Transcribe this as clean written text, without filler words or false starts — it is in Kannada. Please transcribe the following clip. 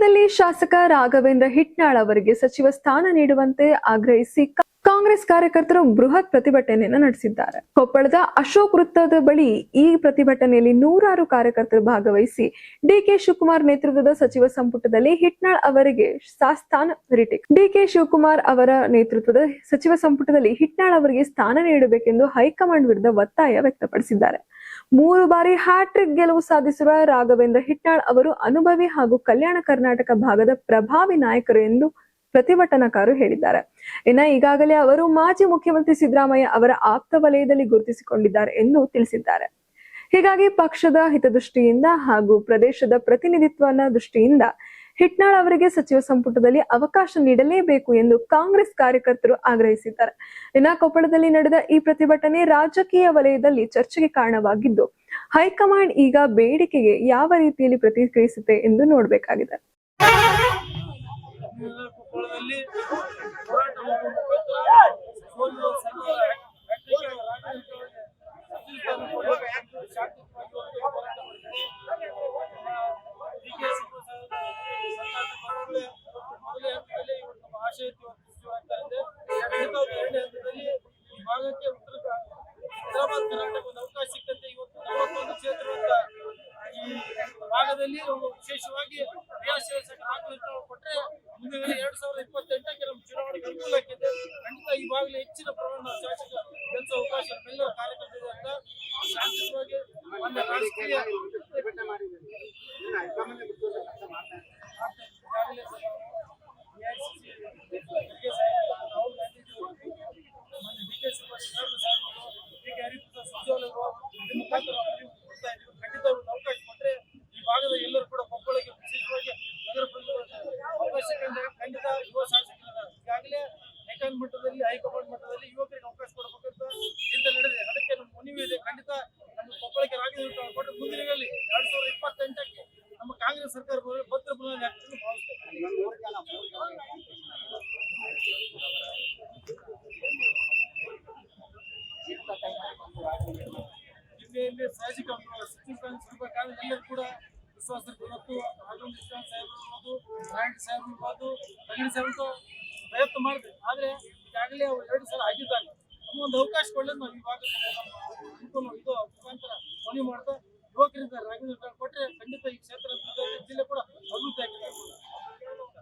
ಕೊಪ್ಪಳದಲ್ಲಿ ಶಾಸಕ ರಾಘವೇಂದ್ರ ಹಿಟ್ನಾಳ್ ಅವರಿಗೆ ಸಚಿವ ಸ್ಥಾನ ನೀಡುವಂತೆ ಆಗ್ರಹಿಸಿ ಕಾಂಗ್ರೆಸ್ ಕಾರ್ಯಕರ್ತರು ಬೃಹತ್ ಪ್ರತಿಭಟನೆಯನ್ನು ನಡೆಸಿದ್ದಾರೆ. ಕೊಪ್ಪಳದ ಅಶೋಕ್ ವೃತ್ತದ ಬಳಿ ಈ ಪ್ರತಿಭಟನೆಯಲ್ಲಿ ನೂರಾರು ಕಾರ್ಯಕರ್ತರು ಭಾಗವಹಿಸಿ ಡಿಕೆ ಶಿವಕುಮಾರ್ ನೇತೃತ್ವದ ಸಚಿವ ಸಂಪುಟದಲ್ಲಿ ಹಿಟ್ನಾಳ್ ಅವರಿಗೆ ಸ್ಥಾನ ಡಿಕೆ ಶಿವಕುಮಾರ್ ಅವರ ನೇತೃತ್ವದ ಸಚಿವ ಸಂಪುಟದಲ್ಲಿ ಹಿಟ್ನಾಳ್ ಅವರಿಗೆ ಸ್ಥಾನ ನೀಡಬೇಕೆಂದು ಹೈಕಮಾಂಡ್ ವಿರುದ್ಧ ಒತ್ತಾಯ ವ್ಯಕ್ತಪಡಿಸಿದ್ದಾರೆ. 3 ಬಾರಿ ಹ್ಯಾಟ್ರಿಕ್ ಗೆಲುವು ಸಾಧಿಸಿರುವ ರಾಘವೇಂದ್ರ ಹಿಟ್ನಾಳ್ ಅವರು ಅನುಭವಿ ಹಾಗೂ ಕಲ್ಯಾಣ ಕರ್ನಾಟಕ ಭಾಗದ ಪ್ರಭಾವಿ ನಾಯಕರು ಎಂದು ಪ್ರತಿಭಟನಾಕಾರರು ಹೇಳಿದ್ದಾರೆ. ಈಗಾಗಲೇ ಅವರು ಮಾಜಿ ಮುಖ್ಯಮಂತ್ರಿ ಸಿದ್ದರಾಮಯ್ಯ ಅವರ ಆಪ್ತ ವಲಯದಲ್ಲಿ ಗುರುತಿಸಿಕೊಂಡಿದ್ದಾರೆ ಎಂದು ತಿಳಿಸಿದ್ದಾರೆ. ಹೀಗಾಗಿ ಪಕ್ಷದ ಹಿತದೃಷ್ಟಿಯಿಂದ ಹಾಗೂ ಪ್ರದೇಶದ ಪ್ರತಿನಿಧಿತ್ವದ ದೃಷ್ಟಿಯಿಂದ ಹಿಟ್ನಾಳ್ ಅವರಿಗೆ ಸಚಿವ ಸಂಪುಟದಲ್ಲಿ ಅವಕಾಶ ನೀಡಲೇಬೇಕು ಎಂದು ಕಾಂಗ್ರೆಸ್ ಕಾರ್ಯಕರ್ತರು ಆಗ್ರಹಿಸಿದ್ದಾರೆ. ಕೊಪ್ಪಳದಲ್ಲಿ ನಡೆದ ಈ ಪ್ರತಿಭಟನೆ ರಾಜಕೀಯ ವಲಯದಲ್ಲಿ ಚರ್ಚೆಗೆ ಕಾರಣವಾಗಿದ್ದು, ಹೈಕಮಾಂಡ್ ಈಗ ಬೇಡಿಕೆಗೆ ಯಾವ ರೀತಿಯಲ್ಲಿ ಪ್ರತಿಕ್ರಿಯಿಸುತ್ತೆ ಎಂದು ನೋಡಬೇಕಾಗಿದೆ. ಭಾಗದಲ್ಲಿ ವಿಶೇಷವಾಗಿ ಕೊಟ್ಟರೆ ಮುಂದಿನ 2028ಕ್ಕೆ ನಮ್ಮ ಚುನಾವಣೆಗೆ ಅನುಕೂಲ ಆಗಿದೆ. ಖಂಡಿತ ಈ ಭಾಗದಲ್ಲಿ ಹೆಚ್ಚಿನ ಪ್ರಮಾಣ ಶಾಸಕ ಗೆಲ್ಲಿಸುವ ಅವಕಾಶ ನಮ್ಮೆಲ್ಲರ ಕಾರ್ಯಕರ್ತರು ಅಂತ ಶಾಂತಿಯುತವಾಗಿ ಒಂದು ರಾಜಕೀಯ ಖಂಡಿತ ಅವಕಾಶ ಕೊಟ್ಟರೆ ಈ ಭಾಗದ ಎಲ್ಲರೂ ಕೂಡ ಕೊಪ್ಪಳಕ್ಕೆ ವಿಶೇಷವಾಗಿ ಅವಕಾಶ ಖಂಡಿತ ಯುವ ಶಾಸಕರ ಈಗಾಗಲೇ ಹೈಕಮಾಂಡ್ ಮಟ್ಟದಲ್ಲಿ ಯುವಕರಿಗೆ ಅವಕಾಶ ಕೊಡಬೇಕಂತ ಚಿಂತೆ ನಡೆದಿದೆ. ಅದಕ್ಕೆ ನಮ್ಮ ಮನವಿ ಇದೆ. ಖಂಡಿತ ನಮ್ಮ ಕೊಪ್ಪಳಕ್ಕೆ ರಾಘವೇಂದ್ರ ಕೊಟ್ಟರೆ ಮುಂದಿನಗಳಲ್ಲಿ 2028ಕ್ಕೆ ನಮ್ಮ ಕಾಂಗ್ರೆಸ್ ಸರ್ಕಾರ ಭದ್ರ ಬುನಾದಿ ಆಗ್ತದೆ ಭಾವಿಸ್ತೇವೆ. ಜಿಲ್ಲೆಯಲ್ಲಿ ಸಾಮಾಜಿಕ ಸಿಗಬೇಕಾದ್ರೆ ಎಲ್ಲರೂ ಕೂಡ ವಿಶ್ವಾಸ ಮತ್ತು ರಾಘವೇಂದ್ರ ಸಾಹೇಬರು ನಾರಾಯಣ ಸಾಹೇಬರು ತಗಡಿ ಸಾಹೇಬರು ಪ್ರಯತ್ನ ಮಾಡಿದೆ. ಆದರೆ ಈಗಾಗಲೇ ಅವರು 2 ಸಲ ಆಗಿದ್ದಾರೆ. ನಮಗೊಂದು ಅವಕಾಶ ಕೊಡಲಿ ನಾವು ಇವಾಗ ಇದು ಮುಖಾಂತರ ಮನವಿ ಮಾಡ್ತಾ ಯುವಕರಿಂದ ರಾಘವೇಂದ್ರ ಕೊಟ್ಟರೆ ಖಂಡಿತ ಈ ಕ್ಷೇತ್ರ ಜಿಲ್ಲೆ ಕೂಡ ಅಭಿವೃದ್ಧಿ ಆಗಿದೆ.